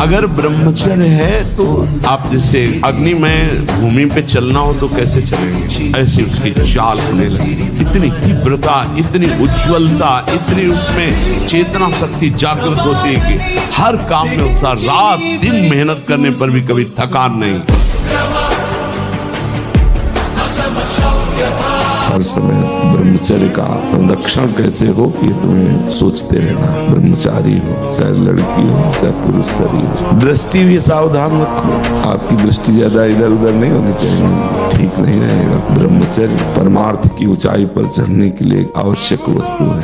अगर ब्रह्मचर्य है तो आप जैसे अग्नि में भूमि पे चलना हो तो कैसे चलेंगे, ऐसी उसकी चाल होने लगी। इतनी तीव्रता, इतनी उज्ज्वलता, इतनी उसमें चेतना शक्ति जागृत होती है कि हर काम में उत्साह, रात दिन मेहनत करने पर भी कभी थकान नहीं। हर समय ब्रह्मचर्य का संरक्षण कैसे हो ये तुम्हें सोचते रहना। ब्रह्मचारी हो, चाहे लड़की हो, चाहे पुरुष शरीर हो, दृष्टि भी सावधान रखो। आपकी दृष्टि ज्यादा इधर उधर नहीं होनी चाहिए, ठीक नहीं रहेगा। ब्रह्मचर्य परमार्थ की ऊंचाई पर चढ़ने के लिए आवश्यक वस्तु है।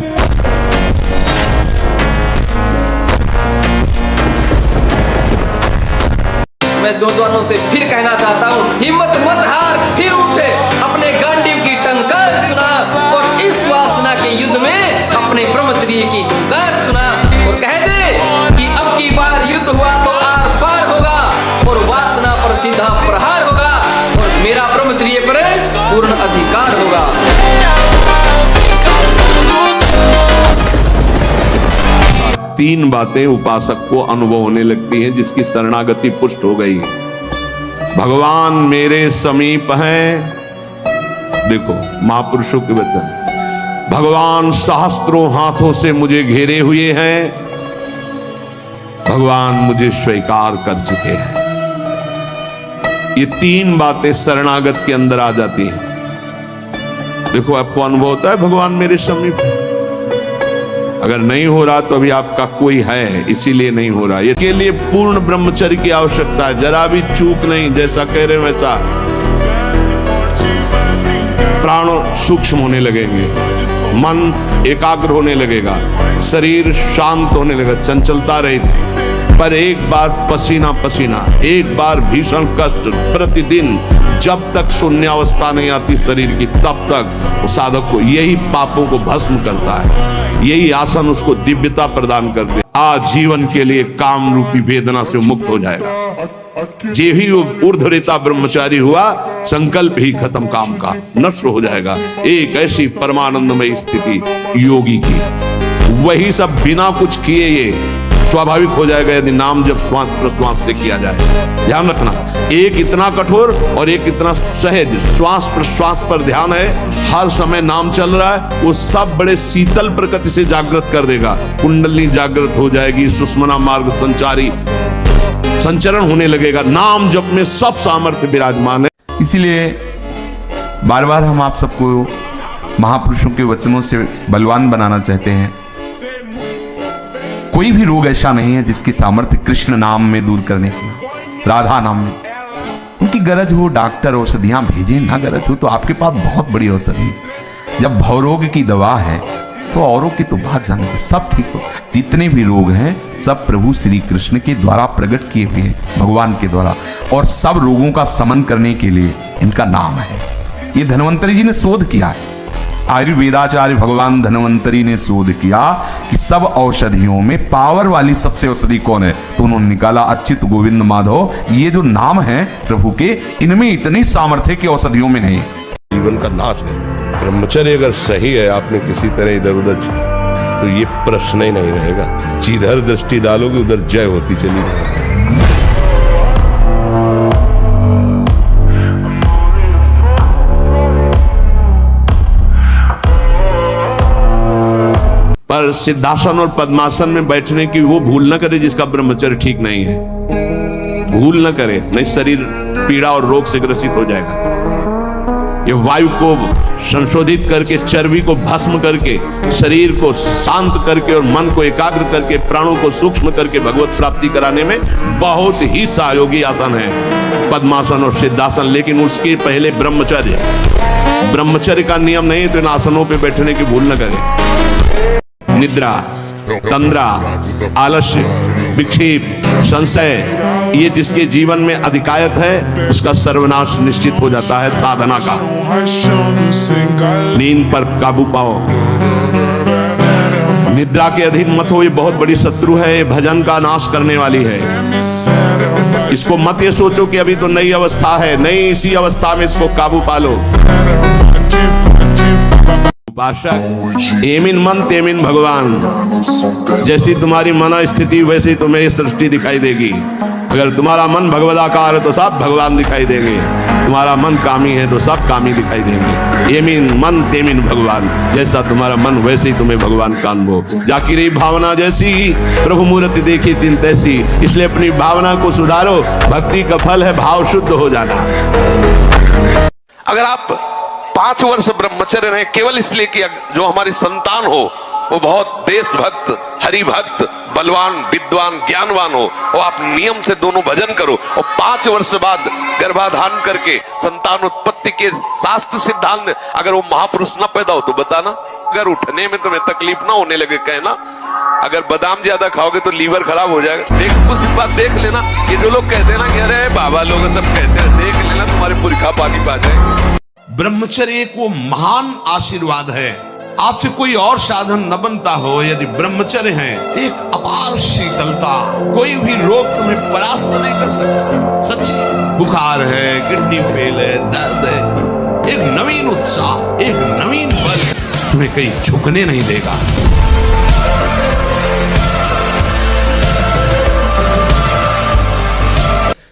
मैं नौजवानों से फिर कहना चाहता हूँ, हिम्मत मत हार, फिर उठे, अपने गांडीव की टंकार सुना और इस वासना के युद्ध में अपने ब्रह्मचर्य की हुंकार सुना और कह दे कि अब की बार युद्ध हुआ तो आर पार होगा और वासना पर सीधा प्रहार होगा और मेरा ब्रह्मचर्य पर पूर्ण अधिकार होगा। तीन बातें उपासक को अनुभव होने लगती हैं जिसकी शरणागति पुष्ट हो गई। भगवान मेरे समीप हैं, देखो महापुरुषों के वचन, भगवान सहस्त्रों हाथों से मुझे घेरे हुए हैं, भगवान मुझे स्वीकार कर चुके हैं। ये तीन बातें शरणागत के अंदर आ जाती हैं। देखो आपको अनुभव होता है भगवान मेरे समीप है। अगर नहीं हो रहा तो अभी आपका कोई है, इसीलिए नहीं हो रहा। इसके लिए पूर्ण ब्रह्मचर्य की आवश्यकता है, जरा भी चूक नहीं। जैसा कह रहे वैसा प्राण सूक्ष्म होने लगेंगे, मन एकाग्र होने लगेगा, शरीर शांत होने लगेगा, चंचलता रहित। पर एक बार पसीना पसीना, एक बार भीषण कष्ट प्रतिदिन, जब तक शून्यावस्था नहीं आती शरीर की, तब तक उस साधक को यही पापों को भस्म करता है। यही आसन उसको दिव्यता प्रदान करते हैं। आजीवन के लिए काम रूपी वेदना से मुक्त हो जाएगा। जे ही ऊर्ध्वरेता ब्रह्मचारी हुआ, संकल्प ही खत्म काम का, नष्ट हो जाएगा। एक ऐसी परमानंदमय स्थिति योगी की, वही सब बिना कुछ किए ये स्वाभाविक हो जाएगा यदि नाम जब श्वास प्रश्वास से किया जाए। ध्यान रखना, एक इतना कठोर और एक इतना सहज। श्वास प्रश्वास पर ध्यान है, हर समय नाम चल रहा है, वो सब बड़े शीतल प्रकृति से जागृत कर देगा। कुंडली जागृत हो जाएगी, सुषुम्ना मार्ग संचारी संचरण होने लगेगा। नाम जप में सब सामर्थ्य विराजमान है। इसीलिए बार बार हम आप सबको महापुरुषों के वचनों से बलवान बनाना चाहते हैं। कोई भी रोग ऐसा नहीं है जिसकी सामर्थ्य कृष्ण नाम में दूर करने की, राधा नाम में। उनकी गरज हो डॉक्टर औषधियां भेजें, ना गरज हो तो आपके पास बहुत बड़ी औषधि है। जब भवरोग की दवा है तो औरों की तो बात जाने, सब ठीक हो। जितने भी रोग हैं सब प्रभु श्री कृष्ण के द्वारा प्रकट किए हुए हैं, भगवान के द्वारा, और सब रोगों का समन करने के लिए इनका नाम है। ये धन्वंतरी जी ने शोध किया है। आयुर्वेदाचार्य भगवान धन्वंतरी ने शोध किया कि सब औषधियों में पावर वाली सबसे औषधि कौन है, तो उन्होंने निकाला अच्युत गोविंद माधव। ये जो नाम है प्रभु के, इनमें इतनी सामर्थ्य की औषधियों में नहीं। जीवन का नाश है। ब्रह्मचर्य अगर सही है, आपने किसी तरह इधर उधर, तो ये प्रश्न ही नहीं रहेगा। जिधर दृष्टि डालोगे उधर जय होती चली जाएगी। पर सिद्धासन और पद्मासन में बैठने की वो भूल न करे जिसका ब्रह्मचर्य ठीक नहीं है। भूल न करे, नहीं शरीर पीड़ा और रोग से ग्रसित हो जाएगा। ये वायु को संशोधित करके, चर्बी को भस्म करके, शरीर को शांत करके और मन को एकाग्र करके, प्राणों को सूक्ष्म करके भगवत प्राप्ति कराने में बहुत ही सहयोगी आसन है पद्मासन और सिद्धासन। लेकिन उसके पहले ब्रह्मचर्य का नियम नहीं, तो इन आसनों पे बैठने की भूल न करें। निद्रा, तंद्रा, आलस्य, विक्षेप, संशय, ये जिसके जीवन में अधिकायत है उसका सर्वनाश निश्चित हो जाता है साधना का। नींद पर काबू पाओ, निद्रा के अधीन मत हो, ये बहुत बड़ी शत्रु है, ये भजन का नाश करने वाली है। इसको मत ये सोचो कि अभी तो नई अवस्था है, नहीं, इसी अवस्था में इसको काबू पालो। उपासक एमिन मन तेमिन भगवान। जैसी तुम्हारी मन स्थिति वैसी तुम्हें सृष्टि दिखाई देगी। अगर तुम्हारा मन भगवदाकार है तो सब भगवान दिखाई देंगे, तुम्हारा मन कामी है तो सब कामी दिखाई देंगे। एमिन मन तेमिन भगवान, जैसा तुम्हारा मन वैसे ही तुम्हें भगवान कानबो। जाकी रही भावना जैसी प्रभु मूर्ति देखी दिन तैसी। इसलिए अपनी भावना को सुधारो, भक्ति का फल है भाव शुद्ध हो जाना। अगर आप 5 वर्ष ब्रह्मचर्य रहे केवल इसलिए कि जो हमारी संतान हो वो बहुत देशभक्त, हरिभक्त, बलवान, विद्वान, ज्ञानवान हो, और आप नियम से दोनों भजन करो, और 5 वर्ष बाद गर्भाधान करके संतान उत्पत्ति के शास्त्र सिद्धांत अगर वो महापुरुष न पैदा हो तो बताना। अगर उठने में तुम्हें तकलीफ ना होने लगे कहना। अगर बादाम ज्यादा खाओगे तो लीवर खराब हो जाएगा। कुछ दिन बाद देख लेना, ये जो लोग कहते हैं ना कि अरे बाबा लोग सब कहते हैं, देख लेना तुम्हारे पुरखा पानी पा जाए। ब्रह्मचर्य एक वो महान आशीर्वाद है। आपसे कोई और साधन न बनता हो, यदि ब्रह्मचर्य है एक अपार शीतलता, कोई भी रोग तुम्हें परास्त नहीं कर सकता। सच्ची बुखार है, किडनी फेल है, दर्द है, एक नवीन उत्साह, एक नवीन बल तुम्हें कहीं झुकने नहीं देगा।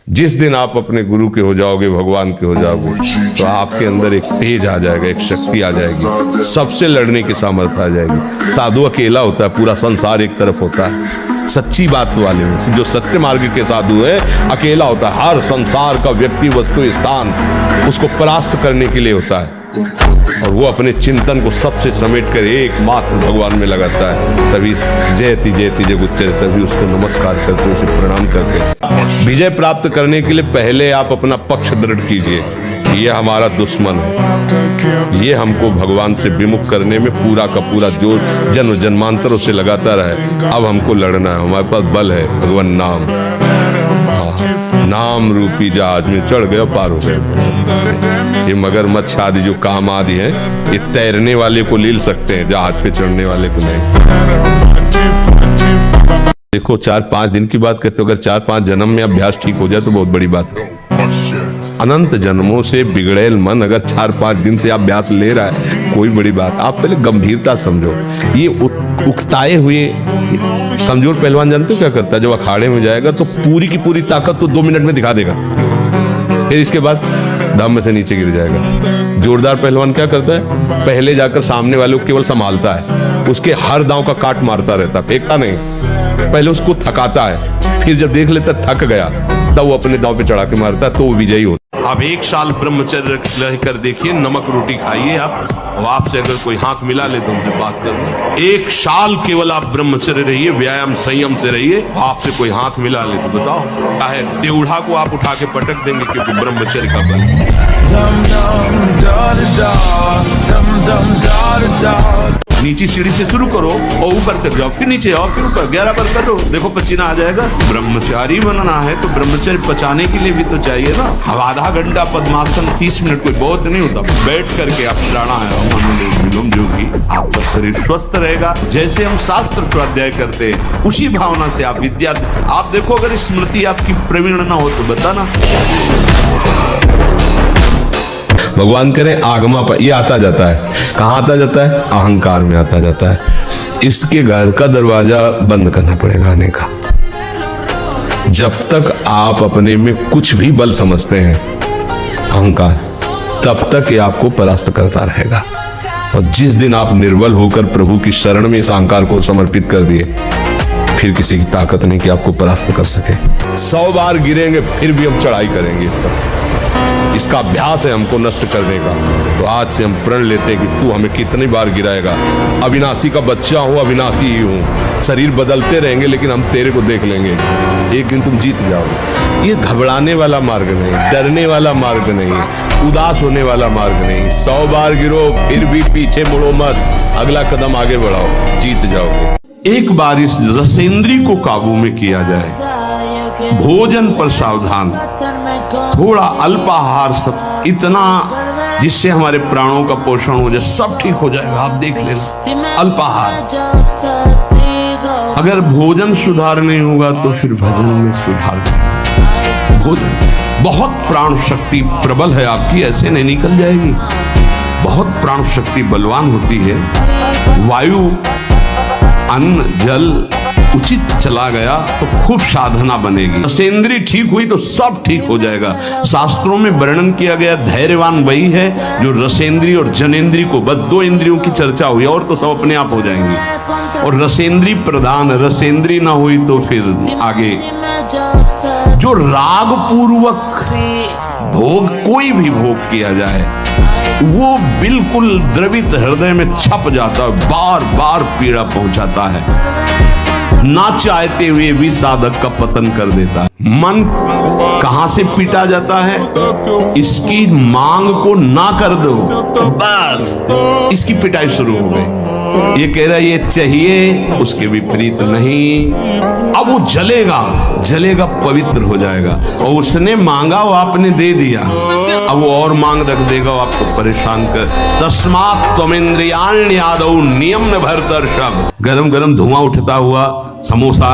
जिस दिन आप अपने गुरु के हो जाओगे, भगवान के हो जाओगे, तो आपके अंदर एक तेज आ जाएगा, एक शक्ति आ जाएगी, सबसे लड़ने की सामर्थ्य आ जाएगी। साधु अकेला होता है, पूरा संसार एक तरफ होता है। सच्ची बात वाले में जो सत्य मार्ग के साधु है अकेला होता है। हर संसार का व्यक्ति, वस्तु, स्थान उसको परास्त करने के लिए होता है, और वो अपने चिंतन को सबसे समेट कर एकमात्र भगवान में लगाता है। तभी जयति जयति जग उच्चर, तभी उसको नमस्कार करते, उसे प्रणाम करते। विजय प्राप्त करने के लिए पहले आप अपना पक्ष दृढ़ कीजिए। ये हमारा दुश्मन है, ये हमको भगवान से विमुख करने में पूरा का पूरा जोर जन्म जन्मांतरों से लगाता रहे। अब हमको लड़ना है, हमारे पास बल है, भगवान नाम। नाम रूपी जहाज में चढ़ गए, पार हो गए। ये मगरमच्छ आदि जो काम आदि है, ये तैरने वाले को लील सकते हैं, जहाज पे चढ़ने वाले को नहीं। देखो 4-5 दिन की बात कहते हो, अगर 4-5 जन्म में अभ्यास ठीक हो जाए तो बहुत बड़ी बात है। अनंत जन्मों से बिगड़ेल मन अगर 4-5 दिन से अभ्यास ले रहा है, कोई बड़ी बात। आप पहले गंभीरता समझो। ये उकताए हुए कमजोर पहलवान जानते हो क्या करता है? जब अखाड़े में जाएगा तो पूरी की पूरी ताकत तो 2 मिनट में दिखा देगा, फिर इसके बाद दम से नीचे गिर जाएगा। जोरदार पहलवान क्या करता है? पहले जाकर सामने वाले को केवल संभालता है, उसके हर दांव का काट मारता रहता, फेंकता नहीं। पहले उसको थकाता है, फिर जब देख लेता थक गया तब वो अपने दांव पे चढ़ा के मारता है, तो वो विजयी होता। आप 1 साल ब्रह्मचर्य रहकर देखिए, नमक रोटी खाइए आप, और आपसे अगर कोई हाथ मिला ले तो उनसे बात करो। 1 साल केवल आप ब्रह्मचर्य रहिए, व्यायाम संयम से रहिए, आपसे कोई हाथ मिला ले तो बताओ, चाहे टेढ़ा को आप उठा के पटक देंगे, क्योंकि ब्रह्मचर्य का बल। नीचे सीढ़ी से शुरू करो और ऊपर तक जाओ, फिर नीचे आओ, फिर ऊपर 11 बार करो, देखो पसीना आ जाएगा। ब्रह्मचारी बनना है तो ब्रह्मचर्य पचाने के लिए भी तो चाहिए ना। अब आधा घंटा पद्मासन 30 मिनट कोई बहुत नहीं होता। बैठ करके आप प्राणायाम, अनुलोम विलोम, आपका शरीर स्वस्थ रहेगा। जैसे हम शास्त्र स्वाध्याय करते हैं उसी भावना से आप विद्या, आप देखो अगर स्मृति आपकी प्रवीण ना हो तो बताना। भगवान करे आगमा पर ये आता जाता है। कहाँ आता जाता है? अहंकार में आता जाता है। इसके घर का दरवाजा बंद करना पड़ेगा आने का। जब तक आप अपने में कुछ भी बल समझते हैं अहंकार, तब तक ये आपको परास्त करता रहेगा। और जिस दिन आप निर्बल होकर प्रभु की शरण में इस अहंकार को समर्पित कर दिए, फिर किसी की ताकत नहीं कि आपको परास्त कर सके। 100 बार गिरेंगे फिर भी हम चढ़ाई करेंगे इस पर। इसका अभ्यास है हमको नष्ट करने का। तो आज से हम प्रण लेते हैं कि तू हमें कितनी बार गिराएगा। अविनाशी का बच्चा हूँ, अविनाशी ही हूँ। शरीर बदलते रहेंगे लेकिन हम तेरे को देख लेंगे, एक दिन तुम जीत जाओगे। ये घबराने वाला मार्ग नहीं, डरने वाला मार्ग नहीं, उदास होने वाला मार्ग नहीं। 100 बार गिरो फिर भी पीछे मुड़ो मत, अगला कदम आगे बढ़ाओ, जीत जाओगे। एक बार इस रसेंद्री को काबू में किया जाए, भोजन पर सावधान, थोड़ा अल्पाहार, सब इतना जिससे हमारे प्राणों का पोषण हो जाए, सब ठीक हो जाएगा। आप देख लेना। अल्पाहार, अगर भोजन सुधार नहीं होगा तो फिर भजन में सुधार। भोजन बहुत प्राण शक्ति प्रबल है आपकी, ऐसे नहीं निकल जाएगी। बहुत प्राण शक्ति बलवान होती है। वायु, अन्न, जल उचित चला गया तो खूब साधना बनेगी। रसेंद्री ठीक हुई तो सब ठीक हो जाएगा। शास्त्रों में वर्णन किया गया धैर्यवान वही है जो रसेंद्री और जनेंद्री को, बस 2 इंद्रियों की चर्चा हुई और तो सब अपने आप हो जाएंगी। और रसेंद्री प्रधान, रसेंद्री ना हुई तो फिर आगे जो राग पूर्वक भोग, कोई भी भोग किया जाए वो बिल्कुल द्रवित हृदय में छप जाता है, बार बार पीड़ा पहुंचाता है, ना चाहते हुए भी साधक का पतन कर देता है। मन कहां से पीटा जाता है? इसकी मांग को ना कर दो, बस इसकी पिटाई शुरू हो गई। ये कह रहा है ये चाहिए, उसके विपरीत नहीं। अब वो जलेगा, जलेगा, पवित्र हो जाएगा। और उसने मांगा वो आपने दे दिया, अब वो और मांग रख देगा, वो आपको परेशान कर। तस्मात् त्वमिन्द्रियाण्यादौ नियम्य भरतर्षभ। गरम गरम धुआं उठता हुआ समोसा,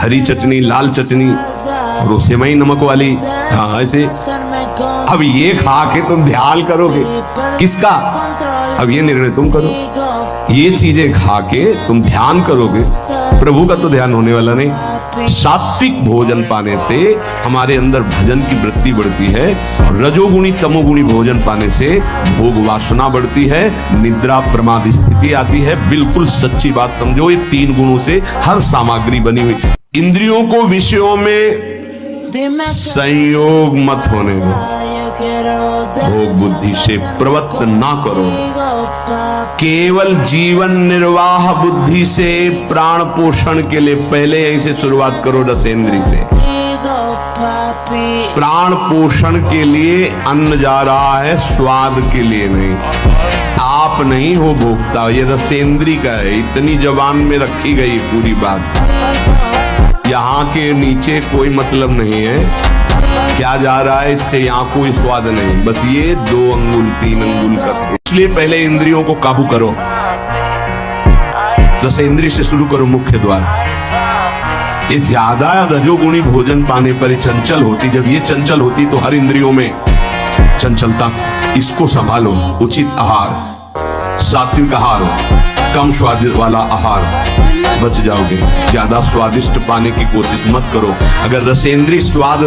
हरी चटनी, लाल चटनी और सेवई नमक वाली, हाँ ऐसे। अब ये खा के तुम ध्यान करोगे किसका? अब ये निर्णय तुम करो। ये चीजें खा के तुम ध्यान करोगे, प्रभु का तो ध्यान होने वाला नहीं। सात्विक भोजन पाने से हमारे अंदर भजन की वृत्ति बढ़ती है। रजोगुणी तमोगुणी भोजन पाने से भोग वासना बढ़ती है, निद्रा प्रमाद स्थिति आती है। बिल्कुल सच्ची बात समझो, ये 3 गुणों से हर सामग्री बनी हुई। इंद्रियों को विषयों में संयोग मत होने दो, भोग बुद्धि से प्रवृत्त ना करो। केवल जीवन निर्वाह बुद्धि से प्राण पोषण के लिए पहले ऐसे शुरुआत करो रसेंद्री से। प्राण पोषण के लिए अन्न जा रहा है, स्वाद के लिए नहीं। आप नहीं हो भोक्ता, ये रसेंद्री का है। इतनी जबान में रखी गई पूरी बात, यहाँ के नीचे कोई मतलब नहीं है क्या जा रहा है, इससे यहाँ कोई स्वाद नहीं। बस ये 2 अंगुल 3 अंगुल करके, इसलिए पहले इंद्रियों को काबू करो। रसेंद्री से शुरू करो, मुख्य द्वार। ये ज्यादा रजोगुणी भोजन पाने पर चंचल होती, जब ये चंचल होती तो हर इंद्रियों में चंचलता। इसको संभालो। उचित आहार, सात्विक आहार, कम स्वाद वाला आहार, बच जाओगे। ज्यादा स्वादिष्ट पाने की कोशिश मत करो। अगर रसेंद्री स्वाद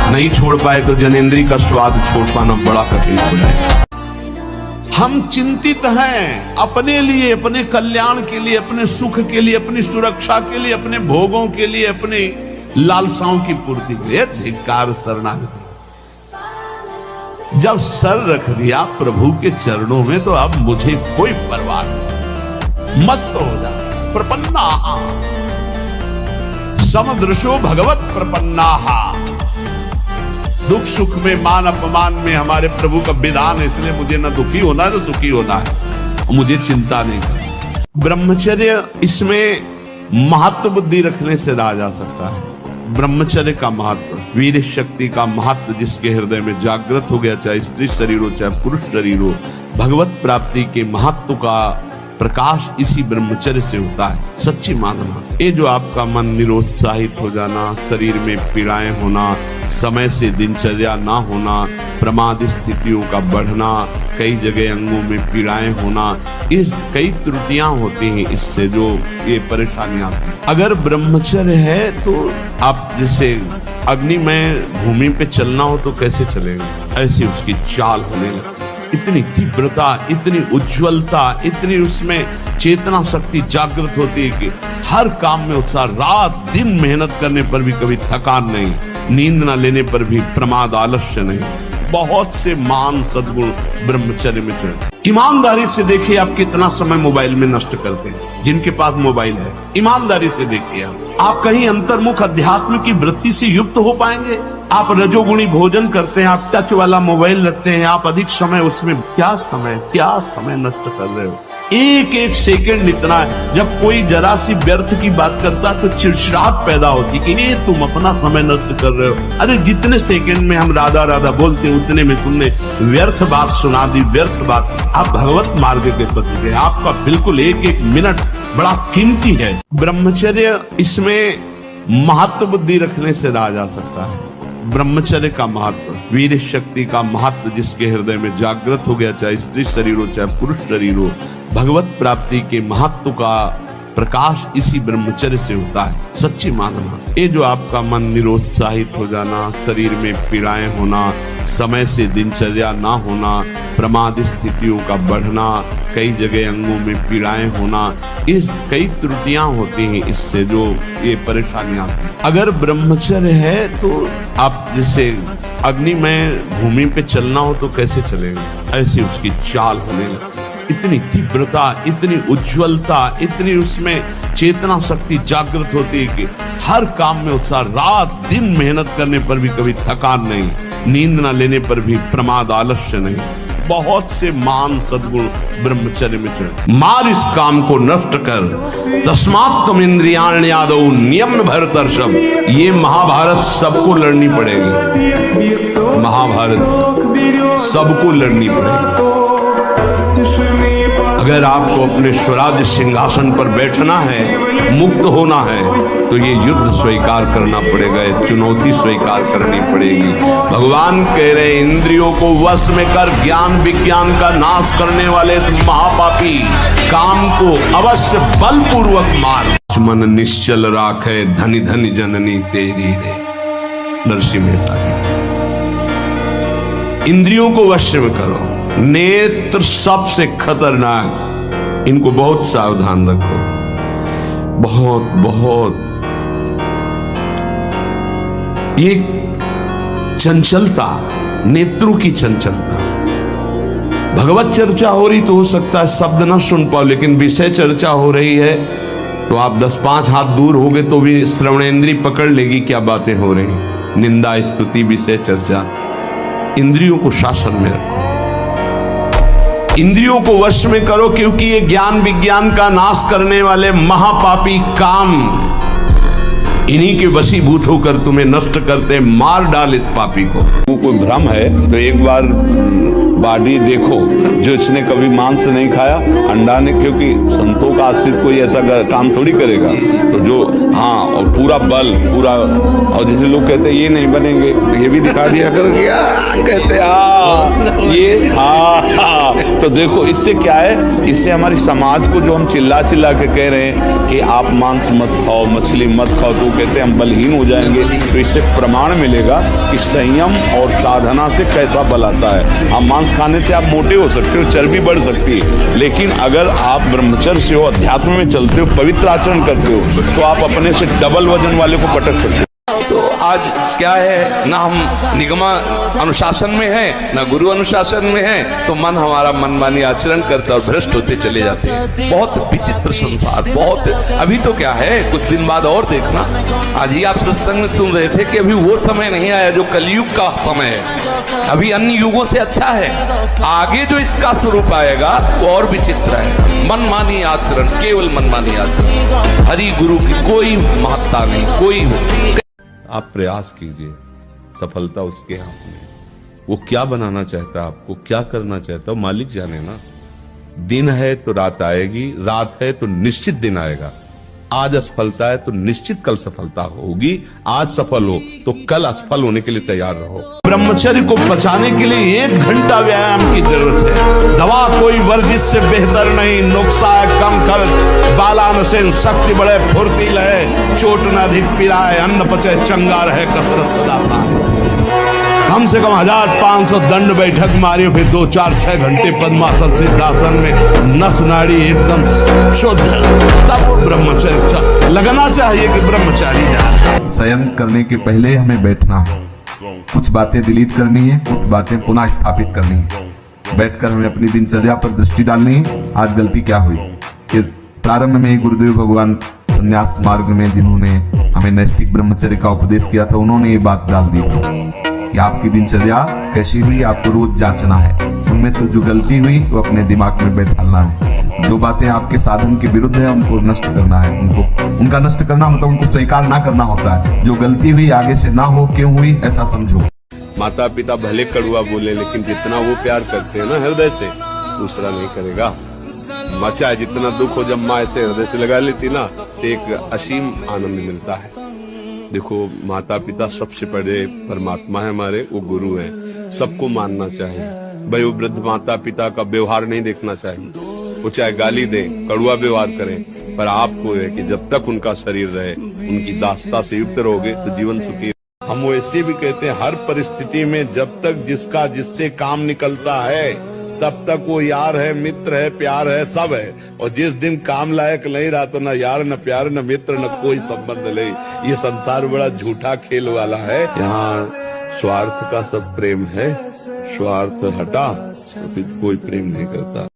नहीं छोड़ पाए तो जनेंद्री का स्वाद छोड़ पाना बड़ा कठिन हो जाएगा। हम चिंतित हैं अपने लिए, अपने कल्याण के लिए, अपने सुख के लिए, अपनी सुरक्षा के लिए, अपने भोगों के लिए, अपने लालसाओं की पूर्ति के लिए। धिक्कार शरणागति। जब सर रख दिया प्रभु के चरणों में तो अब मुझे कोई परवाह नहीं, मस्त हो जा। प्रपन्ना समदृशो भगवत प्रपन्ना। दुख सुख में, मान अपमान में हमारे प्रभु का विधान है, इसलिए मुझे न दुखी होना है न सुखी होना है, मुझे चिंता नहीं करनी। ब्रह्मचर्य, इसमें महत्व बुद्धि रखने से रहा जा सकता है। ब्रह्मचर्य का महत्व, वीर शक्ति का महत्व जिसके हृदय में जागृत हो गया, चाहे स्त्री शरीर हो चाहे पुरुष शरीर हो, भगवत प्राप्ति के महत्व का प्रकाश इसी ब्रह्मचर्य से होता है। सच्ची मानना, ये जो आपका मन निरुत्साहित हो जाना, शरीर में पीड़ाएं होना, समय से दिनचर्या ना होना, प्रमाद स्थितियों का बढ़ना, कई जगह अंगों में पीड़ाएं होना, ये कई त्रुटियां होती हैं, इससे जो ये परेशानियां आती हैं। अगर ब्रह्मचर्य है तो आप जैसे अग्निमय भूमि पे चलना हो तो कैसे चलेगा, ऐसे उसकी चाल होने लगती है। इतनी तीव्रता, इतनी उज्ज्वलता, इतनी उसमें चेतना शक्ति जागृत होती है कि हर काम में उत्साह, रात दिन मेहनत करने पर भी कभी थकान नहीं, नींद न लेने पर भी प्रमाद आलस्य नहीं। बहुत से मान सद्गुण ब्रह्मचर्य में चढ़े। ईमानदारी से देखिए आप कितना समय मोबाइल में नष्ट करते हैं, जिनके पास मोबाइल है। ईमानदारी से देखिए आप कहीं अंतर्मुख अध्यात्म की वृत्ति से युक्त हो पाएंगे। आप रजोगुणी भोजन करते हैं, आप टच वाला मोबाइल रखते हैं, आप अधिक समय उसमें क्या समय नष्ट कर रहे हो। एक एक सेकंड इतना है, जब कोई जरा सी व्यर्थ की बात करता तो चिड़चिड़ाहट पैदा होती कि ये तुम अपना समय नष्ट कर रहे हो। अरे जितने सेकंड में हम राधा राधा बोलते हैं उतने में तुमने व्यर्थ बात सुना दी, व्यर्थ बात। आप भगवत मार्ग के पति हैं, आपका बिल्कुल एक एक मिनट बड़ा कीमती है। ब्रह्मचर्य, इसमें महत्व बुद्धि रखने से रहा जा सकता है। ब्रह्मचर्य का महत्व, वीर शक्ति का महत्व जिसके हृदय में जागृत हो गया, चाहे स्त्री शरीर हो चाहे पुरुष शरीर हो, भगवत प्राप्ति के महत्व का प्रकाश इसी ब्रह्मचर्य से होता है। सच्ची मानना, ये जो आपका मन निरुत्साहित हो जाना, शरीर में पीड़ाएं होना, समय से दिनचर्या ना होना, प्रमाद स्थितियों का बढ़ना, कई जगह अंगों में पीड़ाएं होना, ये कई त्रुटियां होती हैं, इससे जो ये परेशानियां आती हैं। अगर ब्रह्मचर्य है तो आप जैसे अग्निमय भूमि पे चलना हो तो कैसे चलेंगे, ऐसी उसकी चाल होने लगती। इतनी तीव्रता, इतनी उज्ज्वलता, इतनी उसमें चेतना शक्ति जागृत होती है कि हर काम में उत्साह, रात दिन मेहनत करने पर भी कभी थकान नहीं, नींद न लेने पर भी प्रमाद आलस्य नहीं। बहुत से मान सद्गुण ब्रह्मचर्य में चले। मार इस काम को नष्ट कर, तस्मात् त्वम् इंद्रियाण्यादौ नियम भरतर्षभ। ये महाभारत सबको लड़नी पड़ेगी, महाभारत सबको लड़नी पड़ेगी। अगर आपको अपने स्वराज्य सिंहासन पर बैठना है, मुक्त होना है, तो ये युद्ध स्वीकार करना पड़ेगा, ये चुनौती स्वीकार करनी पड़ेगी। भगवान कह रहे इंद्रियों को वश में कर ज्ञान विज्ञान का नाश करने वाले इस महापापी काम को अवश्य बलपूर्वक मार। मन निश्चल राखे धनी धनी जननी तेरी रे, नरसिंह मेहता जी। इंद्रियों को वश में करो। नेत्र सबसे खतरनाक, इनको बहुत सावधान रखो, बहुत बहुत। ये चंचलता, नेत्रों की चंचलता। भगवत चर्चा हो रही तो हो सकता है शब्द ना सुन पाओ, लेकिन विषय चर्चा हो रही है तो आप 10-5 हाथ दूर हो गए तो भी श्रवणेंद्री पकड़ लेगी क्या बातें हो रही। निंदा स्तुति विषय चर्चा, इंद्रियों को शासन में रखो, इंद्रियों को वश में करो, क्योंकि ये ज्ञान विज्ञान का नाश करने वाले महापापी काम इन्हीं के वशीभूत होकर तुम्हें नष्ट करते। मार डाल इस पापी को। वो कोई भ्रम है तो एक बार बॉडी देखो, जो इसने कभी मांस नहीं खाया, अंडा ने, क्योंकि संतों का आश्रित कोई ऐसा काम थोड़ी करेगा, तो जो हाँ और पूरा बल पूरा, और जैसे लोग कहते हैं ये नहीं बनेंगे तो ये भी दिखा दिया करो कि कैसे ये हाँ। तो देखो इससे क्या है, इससे हमारी समाज को जो हम चिल्ला चिल्ला के कह रहे हैं कि आप मांस मत खाओ, मछली मत खाओ, तो कहते हैं हम बलहीन हो जाएंगे, तो इससे प्रमाण मिलेगा कि संयम और साधना से कैसा बल आता है। आप मांस खाने से आप मोटे हो सकते हो, चर्बी बढ़ सकती है, लेकिन अगर आप ब्रह्मचर्य से हो, अध्यात्म में चलते हो, पवित्र आचरण करते हो, तो आप अपने से डबल वजन वाले को पटक सकते हो। तो आज क्या है, ना हम निगमा अनुशासन में है, ना गुरु अनुशासन में है, तो मन हमारा मनमानी आचरण करता और भ्रष्ट होते चले जाते हैं। बहुत विचित्र संसार, बहुत। अभी तो क्या है, कुछ दिन बाद और देखना। आज ही आप सत्संग में सुन रहे थे कि अभी वो समय नहीं आया जो कलयुग का समय है, अभी अन्य युगों से अच्छा है। आगे जो इसका स्वरूप आएगा वो और विचित्र है। मनमानी आचरण, केवल मनमानी आचरण, हरि गुरु की कोई महत्ता नहीं, कोई। आप प्रयास कीजिए, सफलता उसके हाथ में। वो क्या बनाना चाहता है, आपको क्या करना चाहता है, मालिक जाने ना। दिन है तो रात आएगी, रात है तो निश्चित दिन आएगा। आज असफलता है तो निश्चित कल सफलता होगी। आज सफल हो तो कल असफल होने के लिए तैयार रहो। ब्रह्मचर्य को बचाने के लिए 1 घंटा व्यायाम की जरूरत है। दवा कोई वर्जिश से बेहतर नहीं, नुक्सा है कम खर्च, बालानसेन शक्ति बढ़े फुर्ती लहे, चोट न अधिक पिराए, अन्न पचे चंगा रहे, कसरत सदा पाए। कम से कम 1500 दंड बैठक मारियो, फिर 2-4-6 घंटे पद्मासन सिद्धासन में नस नाड़ी एकदम शुद्ध, तब वो ब्रह्मचर्य लगना चाहिए कि ब्रह्मचारी जा। शयन करने के पहले हमें बैठना है, कुछ बातें डिलीट करनी है, कुछ बातें पुनः स्थापित करनी है। बैठकर हमें अपनी दिनचर्या पर दृष्टि डालनी है। आज गलती क्या हुई, फिर प्रारंभ में ही गुरुदेव भगवान संन्यास मार्ग में जिन्होंने हमें नैष्ठिक ब्रह्मचर्य का उपदेश किया था, उन्होंने ये बात डाल दी थी कि आपकी दिनचर्या कैसी हुई आपको रोज जांचना है। उनमें से जो गलती हुई वो अपने दिमाग में बैठाना है। जो बातें आपके साधन के विरुद्ध है उनको नष्ट करना है। उनका नष्ट करना मतलब उनको स्वीकार ना करना होता है। जो गलती हुई आगे से ना हो, क्यों हुई ऐसा समझो। माता पिता भले कड़ुआ बोले, लेकिन जितना वो प्यार करते हैं ना हृदय से, दूसरा नहीं करेगा। चाहे जितना दुख हो, जब माँ ऐसे हृदय से लगा लेती ना, तो एक असीम आनंद मिलता है। देखो, माता पिता सबसे बड़े परमात्मा है हमारे, वो गुरु हैं, सबको मानना चाहिए। भाई, वो वृद्ध माता पिता का व्यवहार नहीं देखना चाहिए, वो चाहे गाली दें, कड़वा व्यवहार करें, पर आपको है कि जब तक उनका शरीर रहे, उनकी दासता से युक्त रहोगे तो जीवन सुखी। हम वैसे भी कहते हैं, हर परिस्थिति में जब तक जिसका जिससे काम निकलता है तब तक वो यार है, मित्र है, प्यार है, सब है। और जिस दिन काम लायक नहीं रहा तो न यार, न प्यार, न मित्र, न कोई संबंध नहीं। ये संसार बड़ा झूठा खेल वाला है। यहाँ स्वार्थ का सब प्रेम है, स्वार्थ हटा तो फिर कोई प्रेम नहीं करता।